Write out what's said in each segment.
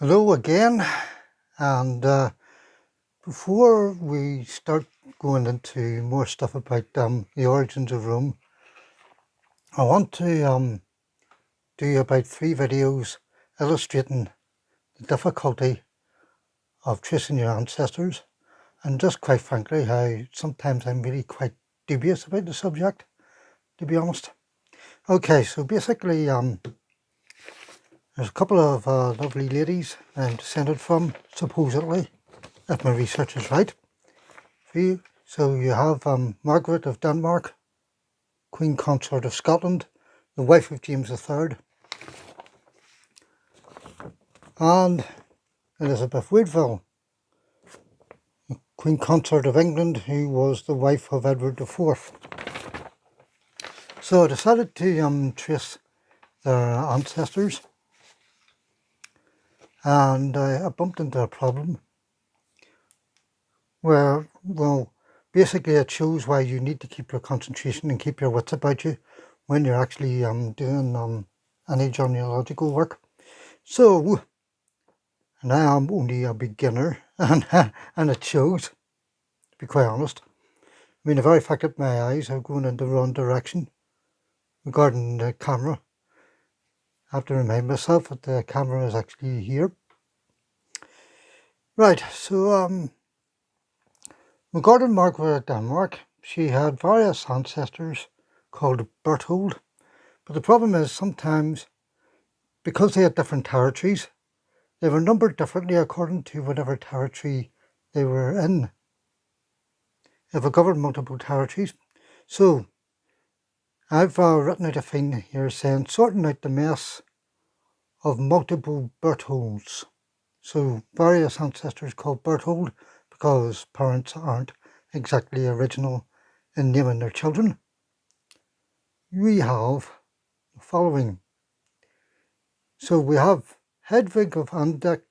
Hello again, and before we start going into more stuff about the origins of Rome, I want to do about 3 videos illustrating the difficulty of tracing your ancestors, and just quite frankly how sometimes I'm really quite dubious about the subject, to be honest. Okay, so basically there's a couple of lovely ladies I'm descended from, supposedly, if my research is right. So you have Margaret of Denmark, Queen Consort of Scotland, the wife of James III, and Elizabeth Woodville, Queen Consort of England, who was the wife of Edward IV. So I decided to trace their ancestors, and I bumped into a problem where, well, basically it shows why you need to keep your concentration and keep your wits about you when you're actually doing any genealogical work. So, and I am only a beginner, and it shows, to be quite honest. I mean, the very fact that my eyes are going in the wrong direction regarding the camera, I have to remind myself that the camera is actually here. Right, so regarding Margaret of Denmark, she had various ancestors called Berthold, but the problem is sometimes, because they had different territories, they were numbered differently according to whatever territory they were in. If it covered multiple territories. So I've written out a thing here saying sorting out the mess of multiple Bertholds. So various ancestors called Berthold because parents aren't exactly original in naming their children. We have the following. So we have Hedwig of Andech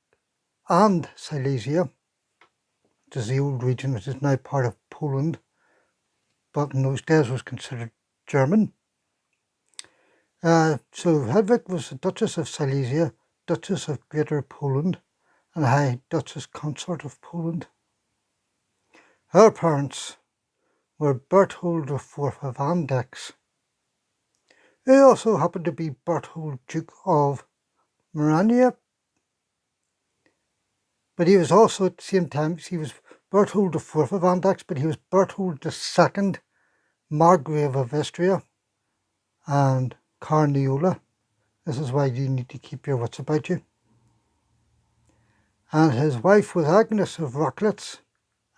and Silesia, which is the old region which is now part of Poland, but in those days was considered German. So Hedwig was the Duchess of Silesia, Duchess of Greater Poland, and High Duchess Consort of Poland. Her parents were Berthold IV of Andechs, who also happened to be Berthold Duke of Morania, but he was also at the same time, he was Berthold IV of Andechs, but he was Berthold II, Margrave of Istria and Carniola. This is why you need to keep your wits about you. And his wife was Agnes of Rocklitz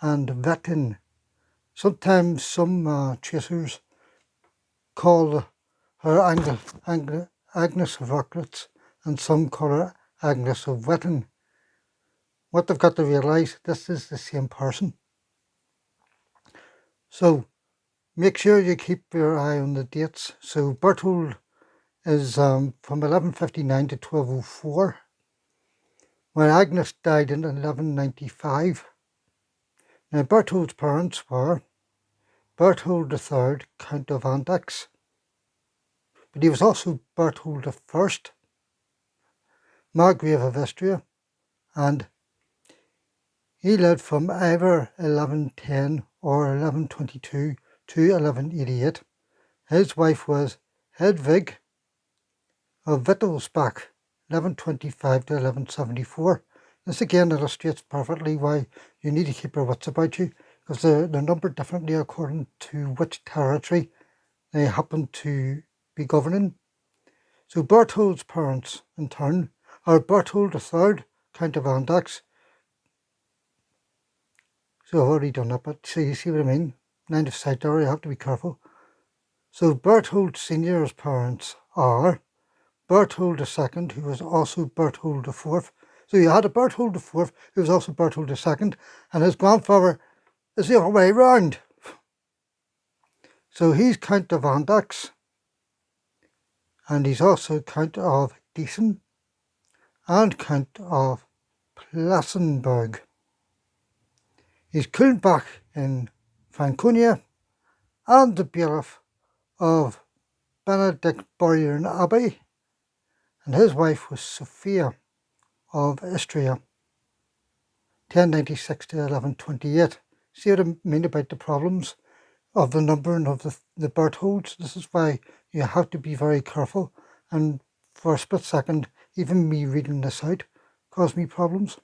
and Wettin. Sometimes some tracers call her Agnes of Rocklitz, and some call her Agnes of Wettin. What they've got to realise, this is the same person. So make sure you keep your eye on the dates. So Berthold is from 1159 to 1204, when Agnes died in 1195. Now Berthold's parents were Berthold III, Count of Andechs, but he was also Berthold I, Margrave of Istria, and he lived from either 1110 or 1122 to 1188. His wife was Hedwig of Wittelsbach, 1125 to 1174. This again illustrates perfectly why you need to keep your wits about you, because they're numbered differently according to which territory they happen to be governing. So Berthold's parents, in turn, are Berthold III, Count of Andechs. So I've already done that, but you see what I mean? Line of sight there, you have to be careful. So Berthold Senior's parents are Berthold II, who was also Berthold IV. So you had a Berthold IV, who was also Berthold II, and his grandfather is the other way round. So he's Count of Andechs, and he's also Count of Gießen and Count of Plassenburg. He's Kulmbach in Franconia and the bailiff of Benedictbeuern Abbey, and his wife was Sophia of Istria, 1096 to 1128. See what I mean about the problems of the numbering of the Bertholds? This is why you have to be very careful, and for a split second, even me reading this out caused me problems.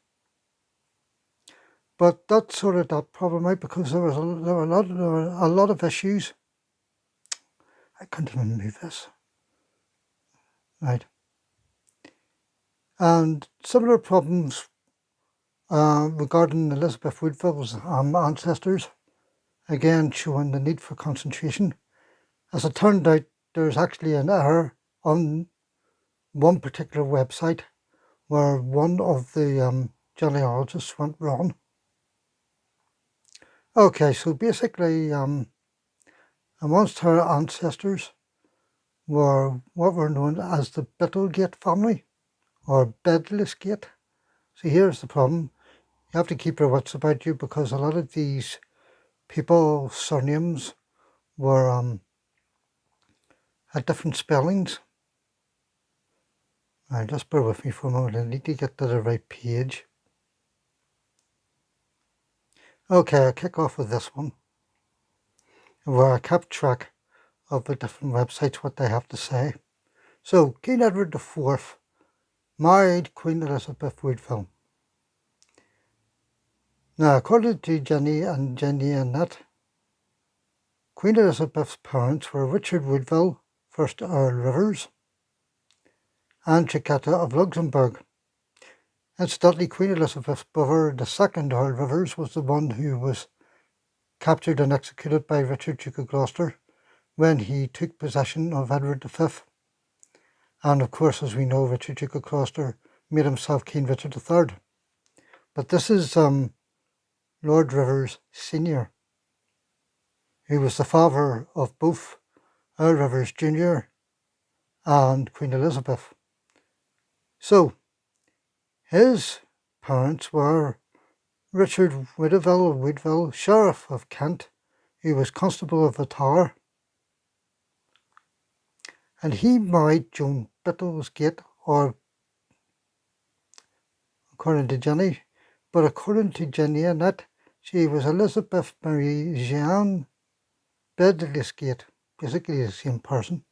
But that sorted that problem out because there were a lot of issues. I can't even move this. Right. And similar problems regarding Elizabeth Woodville's ancestors, again showing the need for concentration. As it turned out, there's actually an error on one particular website where one of the genealogists went wrong. Okay, so basically, amongst her ancestors were what were known as the Biddlegate family, or Bedlesgate. So here's the problem. You have to keep your wits about you because a lot of these people's surnames were had different spellings. Right, just bear with me for a moment. I need to get to the right page. Okay, I'll kick off with this one, where I kept track of the different websites, what they have to say. So, King Edward IV married Queen Elizabeth Woodville. Now, according to Jenny and Jenny Annette, Queen Elizabeth's parents were Richard Woodville, 1st Earl Rivers, and Chiquetta of Luxembourg. Incidentally, Queen Elizabeth's brother, the 2nd Earl Rivers, was the one who was captured and executed by Richard, Duke of Gloucester, when he took possession of Edward V. And of course, as we know, Richard, Duke of Gloucester, made himself King Richard III. But this is Lord Rivers Sr., who was the father of both Earl Rivers Jr. and Queen Elizabeth. So, his parents were Richard Woodville, Sheriff of Kent, who was Constable of the Tower, and he married Joan Bittlesgate, or according to Jenny, but according to Jenny Annette, she was Elizabeth Marie Jeanne Bedlesgate, basically the same person.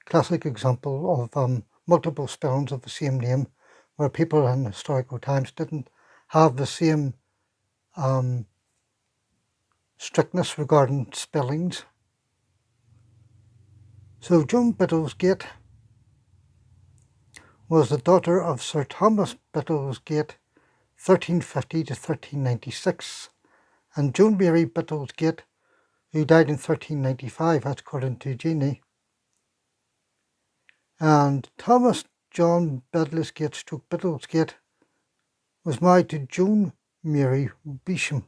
Classic example of multiple spellings of the same name, where people in historical times didn't have the same strictness regarding spellings. So Joan Bittlesgate was the daughter of Sir Thomas Bittlesgate, 1350 to 1396, and Joan Mary Bittlesgate, who died in 1395, that's according to Jeannie. And Thomas John Bittlesgate was married to Joan Mary Beesham,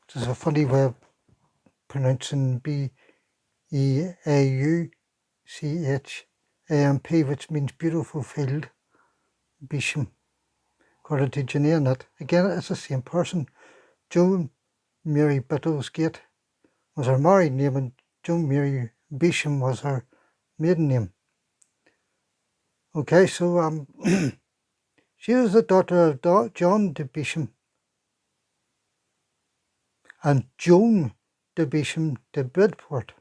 which is a funny way of pronouncing Beaucham, which means beautiful field, Beesham, according to Jenny Annette. Again, it's the same person. Joan Mary Bittlesgate was her married name, and Joan Mary Beesham was her maiden name. Okay, so she was the daughter of John de Beesham and Joan de Beesham de Bridport.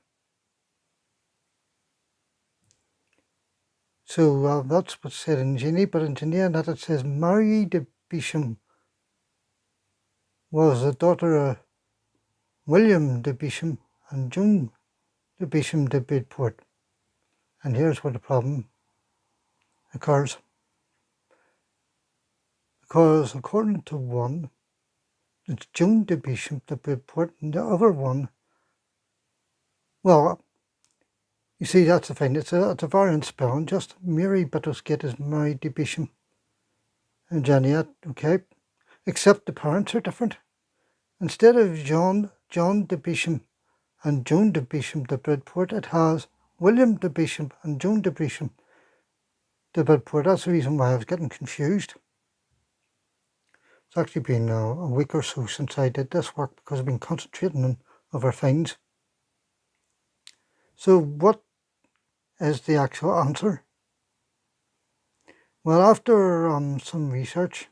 So that's what's said in Jenny, but in Jenny Annette it says Mary de Beesham was the daughter of William de Beesham and Joan de Beesham de Bridport. And here's where the problem occurs. Because according to one, it's Joan de Beesham de Bridport, and the other one, well, you see, that's the thing. It's a variant spelling. Just Mary Bittlesgate is Mary de Beesham and Jenny, okay? Except the parents are different. Instead of John de Beesham and Joan de Beesham de Bridport, it has William de Beesham and Joan de Beesham de Bridport. That's the reason why I was getting confused. It's actually been a week or so since I did this work because I've been concentrating on other things. So what is the actual answer? Well, after some research,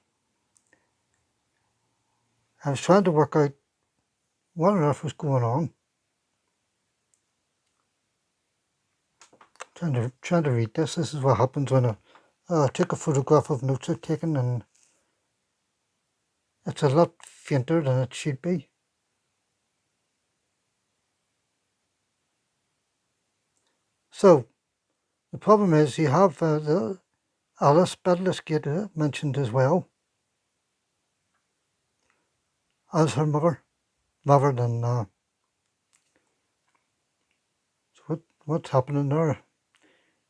I was trying to work out what on earth was going on. Trying to read this. This is what happens when I take a photograph of notes I've taken, and it's a lot fainter than it should be. So the problem is you have the Alice Bedlisgate mentioned as well as her mother, rather than so what's happening there.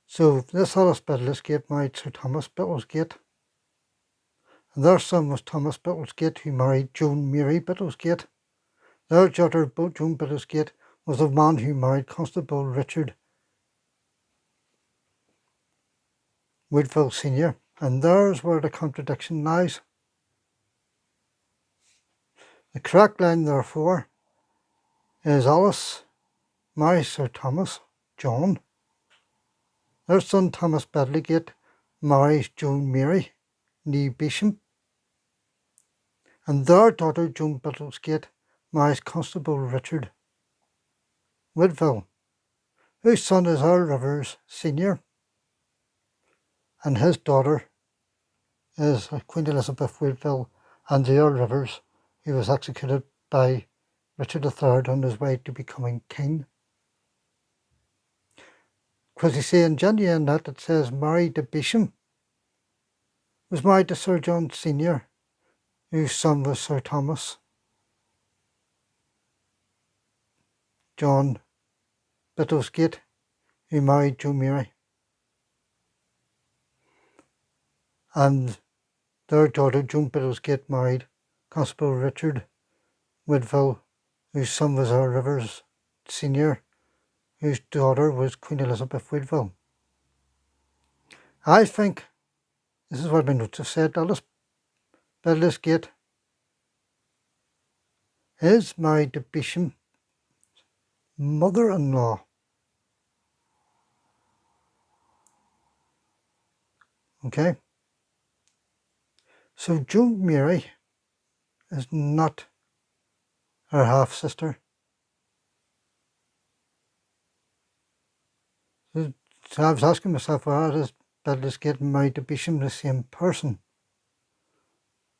So this Alice Bedlisgate married Sir Thomas Bittlesgate, and their son was Thomas Bittlesgate, who married Joan Mary Bittlesgate. Their daughter, Joan Bittlesgate, was the man who married Constable Richard Woodville Sr., and there's where the contradiction lies. The correct line, therefore, is Alice marries Sir Thomas John. Their son Thomas Bedligate marries Joan Mary née Beesham, and their daughter Joan Bittlesgate marries Constable Richard Woodville, whose son is Earl Rivers Sr., and his daughter is Queen Elizabeth Woodville and the Earl Rivers, who was executed by Richard III on his way to becoming king. Because you see, in Genealogy that it says Mary de Beesham was married to Sir John Sr., whose son was Sir Thomas John Bittlesgate, who married Joan Mary. And their daughter Joan Bittlesgate married Constable Richard Woodville, whose son was Earl Rivers Sr., whose daughter was Queen Elizabeth Woodville. I think, this is what my notes have said, Alice Bedlisgate is married to Beesham's mother-in-law. Okay? So Joan Mary is not her half-sister. So I was asking myself, well, is Bedlisgate married to Beesham the same person?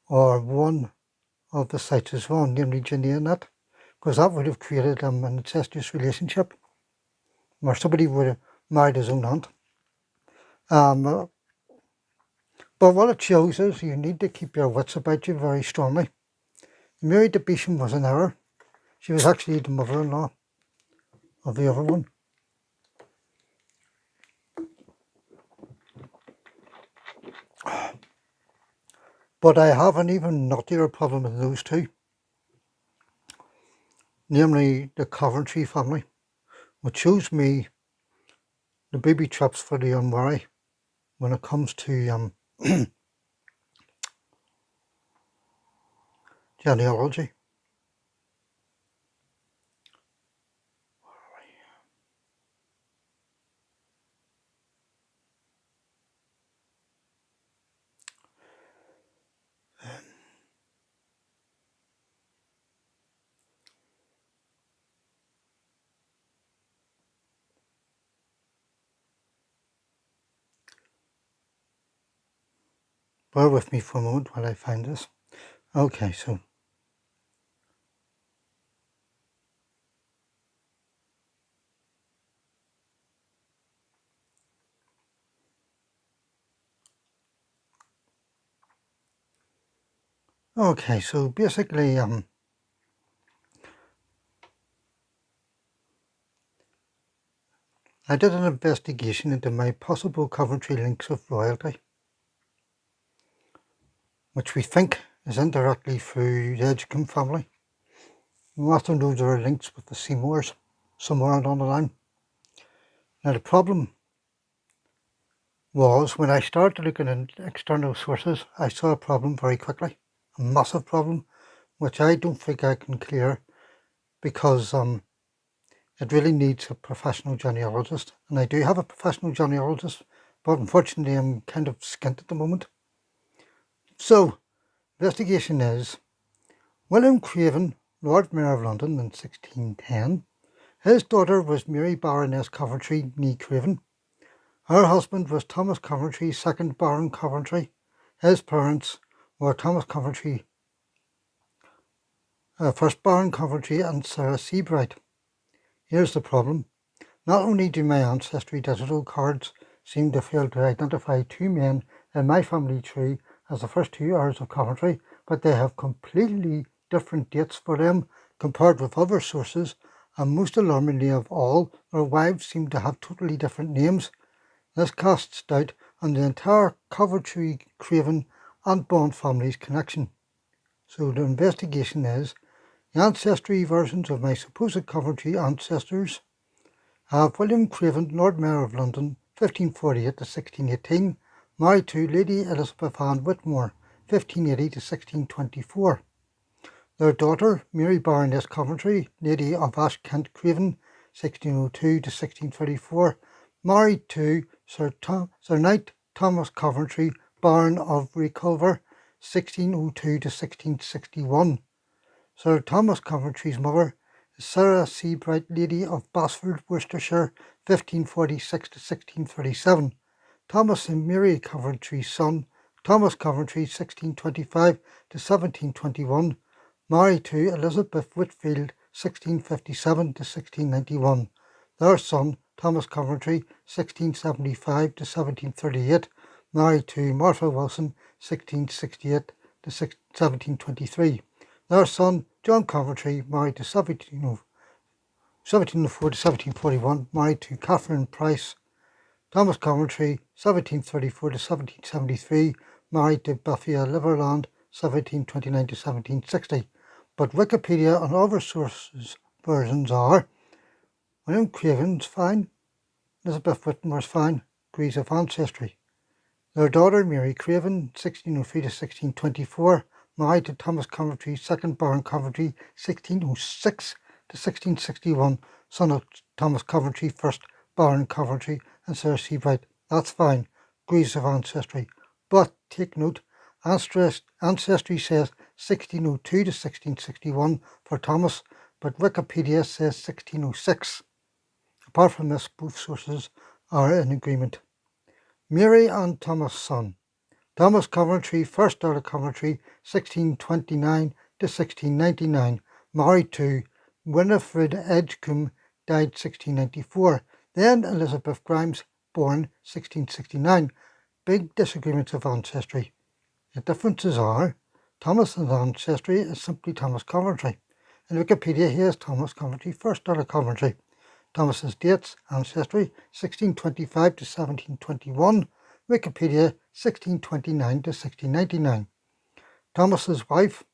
Or one of the sites is wrong, namely Genealogy, because that would have created an incestuous relationship where somebody would have married his own aunt. But what it shows is you need to keep your wits about you very strongly. Mary de Beesham was an error. She was actually the mother-in-law of the other one. But I have an even nuttier problem with those two, namely the Coventry family, which shows me the booby traps for the unwary when it comes to genealogy. Bear with me for a moment while I find this. Okay, so basically I did an investigation into my possible Coventry links of royalty, which we think is indirectly through the Edgecombe family. We also know there are links with the Seymours somewhere along the line. Now the problem was when I started looking at external sources, I saw a problem very quickly, a massive problem, which I don't think I can clear because it really needs a professional genealogist, and I do have a professional genealogist but unfortunately I'm kind of skint at the moment. So, investigation is William Craven, Lord Mayor of London in 1610. His daughter was Mary Baroness Coventry, née Craven. Her husband was Thomas Coventry, 2nd Baron Coventry. His parents were Thomas Coventry, 1st Baron Coventry, and Sarah Seabright. Here's the problem. Not only do my ancestry digital cards seem to fail to identify two men in my family tree as the first two heirs of Coventry, but they have completely different dates for them compared with other sources, and most alarmingly of all, their wives seem to have totally different names. This casts doubt on the entire Coventry, Craven and Bond family's connection. So the investigation is, the ancestry versions of my supposed Coventry ancestors have William Craven, Lord Mayor of London, 1548 to 1618, married to Lady Elizabeth Ann Whitmore, 1580 to 1624. Their daughter, Mary Baroness Coventry, Lady of Ashkent Craven, 1602 to 1634, married to Sir Knight Thomas Coventry, Baron of Reculver, 1602 to 1661. Sir Thomas Coventry's mother is Sarah Seabright, Lady of Basford, Worcestershire, 1546 to 1637. Thomas and Mary Coventry's son, Thomas Coventry, 1625 to 1721, married to Elizabeth Woodville, 1657 to 1691. Their son, Thomas Coventry, 1675 to 1738, married to Martha Wilson, 1668 to 1723. Their son, John Coventry, married to 1704 to 1741, married to Catherine Price. Thomas Coventry, 1734 to 1773, married to Bethia Liverland, 1729 to 1760. But Wikipedia and other sources versions are William Craven's fine, Elizabeth Whitmore's fine, degrees of ancestry. Their daughter Mary Craven, 1603 to 1624, married to Thomas Coventry, 2nd Baron Coventry, 1606 to 1661, son of Thomas Coventry, 1st Baron Coventry, and Sarah Seabright. That's fine, degrees of ancestry. But take note, ancestry says 1602 to 1661 for Thomas, but Wikipedia says 1606. Apart from this, both sources are in agreement. Mary and Thomas' son. Thomas Coventry, 1st Earl of Coventry, 1629 to 1699, married to Winifred Edgecombe, died 1694. Then Elizabeth Grimes, born 1669. Big disagreements of ancestry. The differences are, Thomas's ancestry is simply Thomas Coventry. In Wikipedia, he is Thomas Coventry, 1st Earl of Coventry. Thomas's dates, ancestry, 1625 to 1721. Wikipedia, 1629 to 1699. Thomas's wife,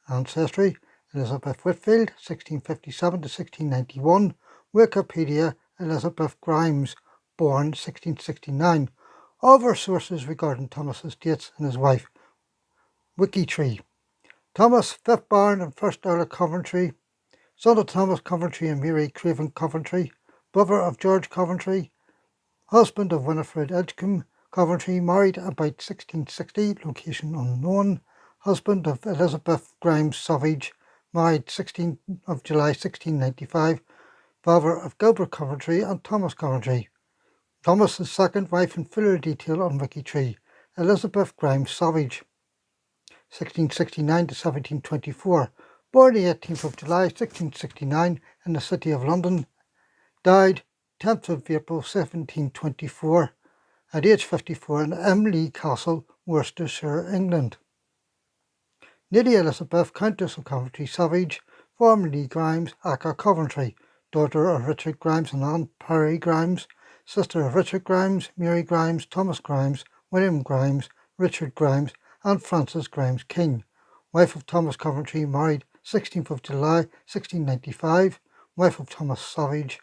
ancestry, Elizabeth Whitfield, 1657 to 1691. Wikipedia, Elizabeth Grimes, born 1669. Other sources regarding Thomas's dates and his wife. Wikitree. Thomas, 5th Baron and 1st Earl of Coventry, son of Thomas Coventry and Mary Craven Coventry, brother of George Coventry, husband of Winifred Edgecombe Coventry, married about 1660, location unknown, husband of Elizabeth Grimes Savage, married 16th of July 1695, father of Gilbert Coventry and Thomas Coventry. Thomas's second wife in fuller detail on Wikitree, Elizabeth Grimes Savage, 1669 to 1724, born the 18th of July 1669 in the City of London, died 10th of April 1724 at age 54 in Emley Castle, Worcestershire, England. Lady Elizabeth, Countess of Coventry Savage, formerly Grimes, aka Coventry, daughter of Richard Grimes and Anne Parry Grimes, sister of Richard Grimes, Mary Grimes, Thomas Grimes, William Grimes, Richard Grimes, and Francis Grimes King, wife of Thomas Coventry, married 16th of July 1695, wife of Thomas Savage,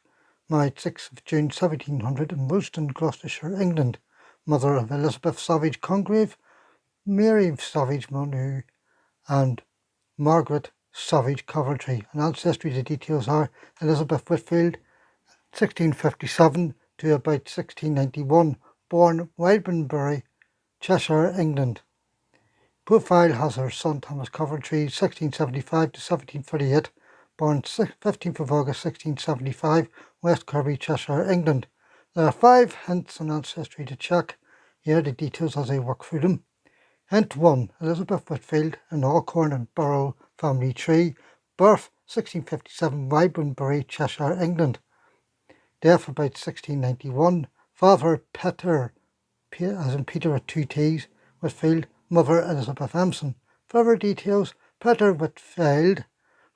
married 6th of June 1700 in Woolston, Gloucestershire, England, mother of Elizabeth Savage Congreve, Mary Savage Monroe, and Margaret Savage Coventry. And ancestry, the details are Elizabeth Whitfield, 1657 to about 1691, born Wildmanbury, Cheshire, England. Profile has her son Thomas Coventry, 1675 to 1738, born 15th of August 1675, West Kirby, Cheshire, England. There are 5 hints on ancestry to check. Here are the details as I work through them. Hint 1. Elizabeth Woodville, an Alcorn and Burrell family tree. Birth 1657, Wildmanbury, Cheshire, England. Death about 1691. Father Peter, as in Peter with 2 T's, Whitfield. Mother Elizabeth Empson. Further details: Peter Whitfield,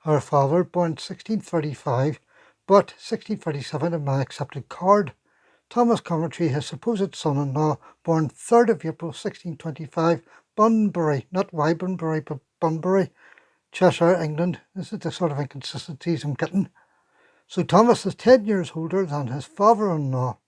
her father, born 1635, but 1637 in my accepted card. Thomas Coventry, his supposed son-in-law, born 3rd of April 1625, Bunbury, not Wildmanbury, but Bunbury, Cheshire, England. This is the sort of inconsistencies I'm getting. So Thomas is 10 years older than his father-in-law.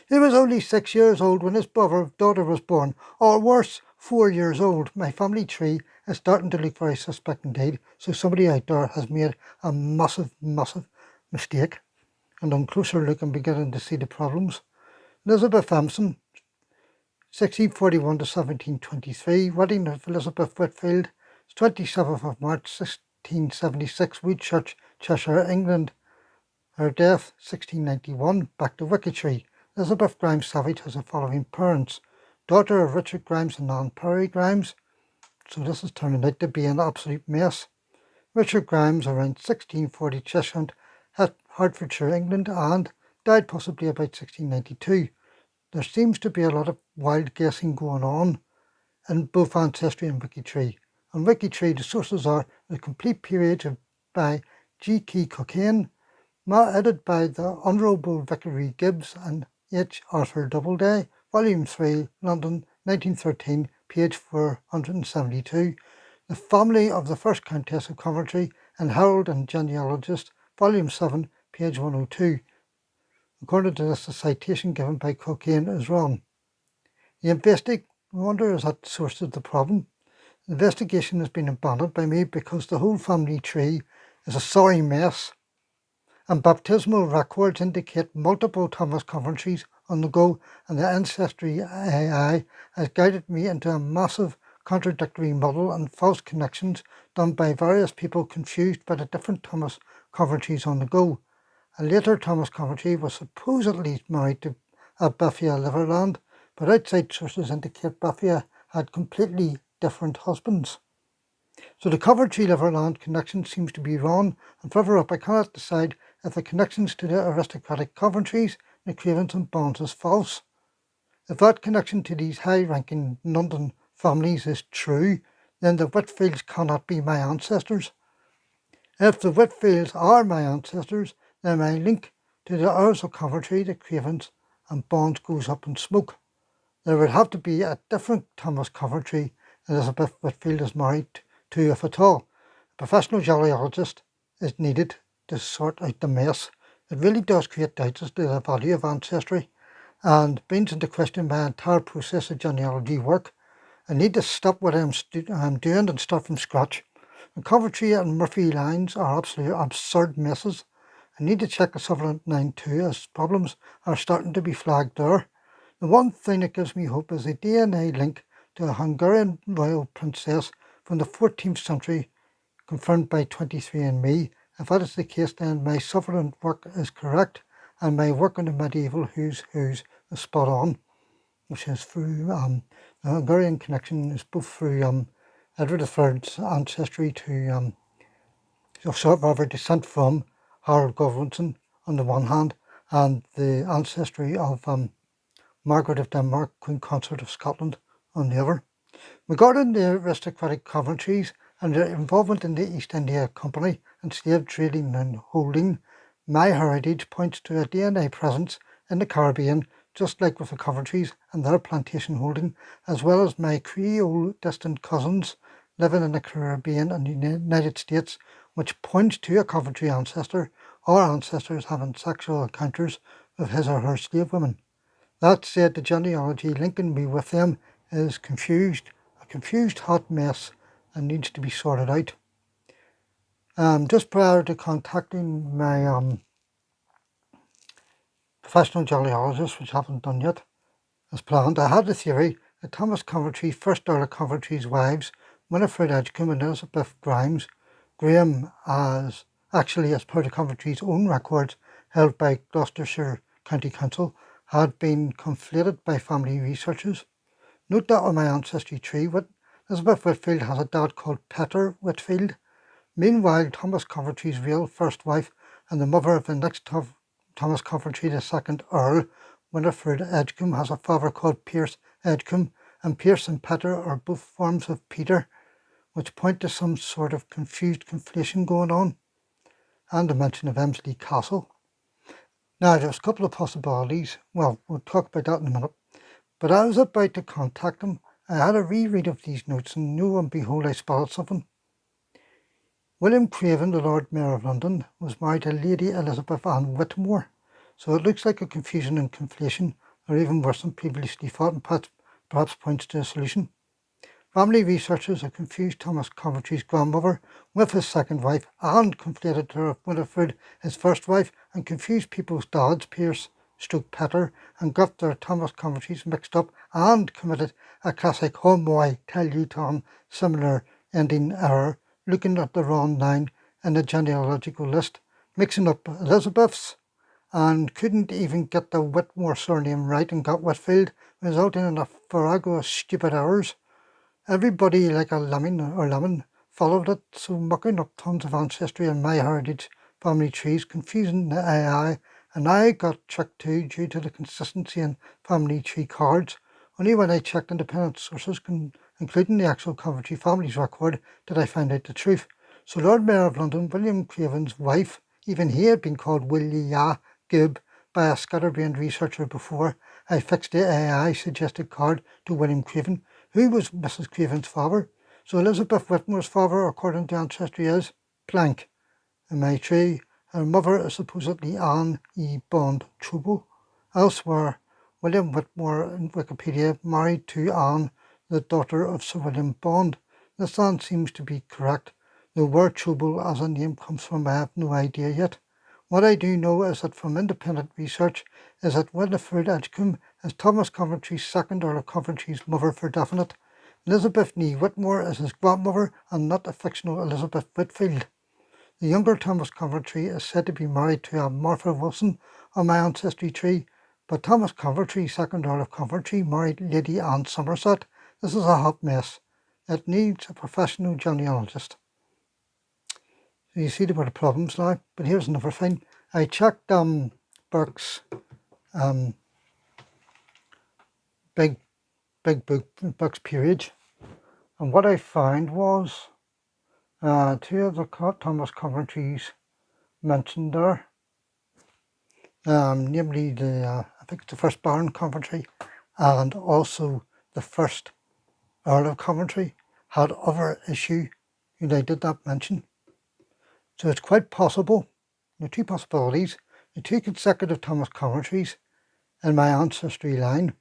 He was only 6 years old when his daughter was born, or worse, 4 years old. My family tree is starting to look very suspect indeed, so somebody out there has made a massive, massive mistake. And on closer look, I'm beginning to see the problems. Elizabeth Empson, 1641 to 1723, wedding of Elizabeth Whitfield, 27th of March 1676, Woodchurch, Cheshire, England. Her death, 1691, back to Wickettree. Elizabeth Grimes Savage has the following parents: daughter of Richard Grimes and Anne Perry Grimes. So this is turning out to be an absolute mess. Richard Grimes, around 1640, Cheshire, Hertfordshire, England, and died possibly about 1692. There seems to be a lot of wild guessing going on in both Ancestry and Wikitree. On Wikitree, the sources are The Complete Peerage by G. K. Cockayne, edited by the Honourable Vicary Gibbs and H. Arthur Doubleday, Volume 3, London, 1913, page 472. The Family of the First Countess of Coventry and Herald and Genealogist, Volume 7, page 102. According to this, the citation given by Cockayne is wrong. I wonder, is that the source of the problem? The investigation has been abandoned by me because the whole family tree is a sorry mess, and baptismal records indicate multiple Thomas Coventrys on the go, and the Ancestry AI has guided me into a massive contradictory muddle and false connections done by various people confused by the different Thomas Coventrys on the go. A later Thomas Coventry was supposedly married to Bethia Liverland, but outside sources indicate Bethia had completely different husbands. So the Coventry Liverland connection seems to be wrong, and further up I cannot decide if the connections to the aristocratic Coventrys, the Cravens and Bonds is false. If that connection to these high-ranking London families is true, then the Whitfields cannot be my ancestors. If the Whitfields are my ancestors, then my link to the Earls of Coventry, the Cravens and Bonds goes up in smoke. There would have to be a different Thomas Coventry Elizabeth Whitfield is married to, if at all. A professional genealogist is needed to sort out the mess. It really does create doubts as to the value of ancestry and brings into question my entire process of genealogy work. I need to stop what I'm doing and start from scratch. The Coventry and Murphy lines are absolutely absurd messes. I need to check the Sutherland line too, as problems are starting to be flagged there. The one thing that gives me hope is a DNA link to a Hungarian royal princess from the 14th century confirmed by 23andMe. If that is the case, then my Sutherland work is correct and my work on the medieval who's is spot on, which is through the Hungarian connection is both through Edward III's ancestry to descent from Harold Godwinson on the one hand, and the ancestry of Margaret of Denmark, Queen Consort of Scotland on the other. Regarding the aristocratic Coventrys and their involvement in the East India Company and slave trading and holding, my heritage points to a DNA presence in the Caribbean, just like with the Coventrys and their plantation holding, as well as my Creole distant cousins living in the Caribbean and the United States, which points to a Coventry ancestor or ancestors having sexual encounters with his or her slave women. That said, the genealogy linking me with them is a confused hot mess and needs to be sorted out. Just prior to contacting my professional genealogist, which I haven't done yet, as planned. I had the theory that Thomas Coventry, first Earl of Coventry's wives, Winifred Edgecombe and Elizabeth Graham, as per the Coventry's own records held by Gloucestershire County Council, had been conflated by family researchers. Note that on my ancestry tree, Elizabeth Whitfield has a dad called Peter Whitfield. Meanwhile, Thomas Coventry's real first wife and the mother of the next Thomas Coventry, the second Earl, Winifred Edgecombe, has a father called Pierce Edgecombe, and Pierce and Peter are both forms of Peter, which point to some sort of confused conflation going on, and the mention of Emsley Castle. Now, there's a couple of possibilities. Well, we'll talk about that in a minute. But I was about to contact him. I had a reread of these notes, and lo and behold, I spotted something. William Craven, the Lord Mayor of London, was married to Lady Elizabeth Ann Whitmore. So it looks like a confusion and conflation, or even worse than previously thought, and perhaps points to a solution. Family researchers have confused Thomas Coventry's grandmother with his second wife and conflated her with Winifred, his first wife, and confused people's dads, Pierce / Peter, and got their Thomas Coventry's mixed up and committed a classic "oh boy, tell you Tom" similar ending error, looking at the wrong line in the genealogical list, mixing up Elizabeth's, and couldn't even get the Whitmore surname right and got Whitfield, resulting in a farrago of stupid errors. Everybody, like a lemon, followed it, so mucking up tons of ancestry and MyHeritage family trees, confusing the AI, and I got tricked too due to the consistency in family tree cards. Only when I checked independent sources, including the actual Coventry family's record, did I find out the truth. So Lord Mayor of London, William Craven's wife, even he had been called Willia Gibb by a scatterbrained researcher before I fixed the AI suggested card to William Craven, who was Mrs. Craven's father. So Elizabeth Whitmore's father, according to Ancestry, is blank. In my tree, her mother is supposedly Anne E. Bond Trouble. Elsewhere, William Whitmore in Wikipedia married to Anne, the daughter of Sir William Bond. This then seems to be correct, though where Trouble as a name comes from I have no idea yet. What I do know is that from independent research is that Winifred Edgecombe is Thomas Coventry's second Earl of Coventry's mother for definite. Elizabeth Nee Whitmore is his grandmother and not the fictional Elizabeth Whitfield. The younger Thomas Coventry is said to be married to a Martha Wilson on my ancestry tree, but Thomas Coventry, second Earl of Coventry, married Lady Anne Somerset. This is a hot mess. It needs a professional genealogist. So you see where the problems lie. But here's another thing. I checked Burke's big book, Burke's peerage, and what I found was two of the Thomas Coventrys mentioned there, namely I think it's the first Baron Coventry and also the first Earl of Coventry had other issue who they did not mention. So it's quite possible, the two possibilities, the two consecutive Thomas Coventrys in my ancestry line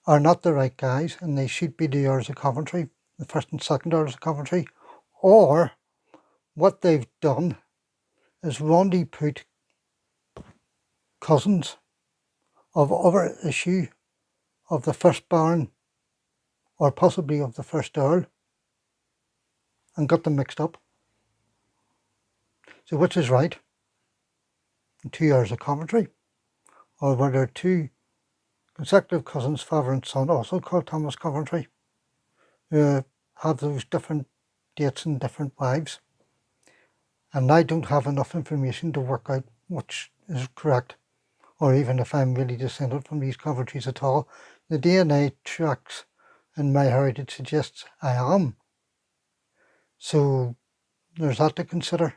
are not the right guys, and they should be the Earls of Coventry, the first and second Earls of Coventry, or what they've done is wrongly put cousins of other issue of the first Baron or possibly of the first Earl and got them mixed up. So which is right? The two Earls of Coventry, or were there two consecutive cousins, father and son, also called Thomas Coventry, who have those different dates and different wives? And I don't have enough information to work out which is correct, or even if I'm really descended from these Coventrys at all. The DNA tracks in MyHeritage suggests I am. So there's that to consider.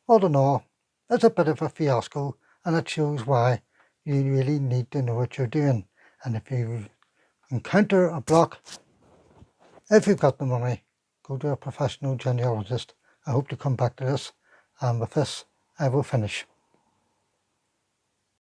All in all, it's a bit of a fiasco, and it shows why you really need to know what you're doing. And if you encounter a block, if you've got the money, go to a professional genealogist. I hope to come back to this, and with this, I will finish.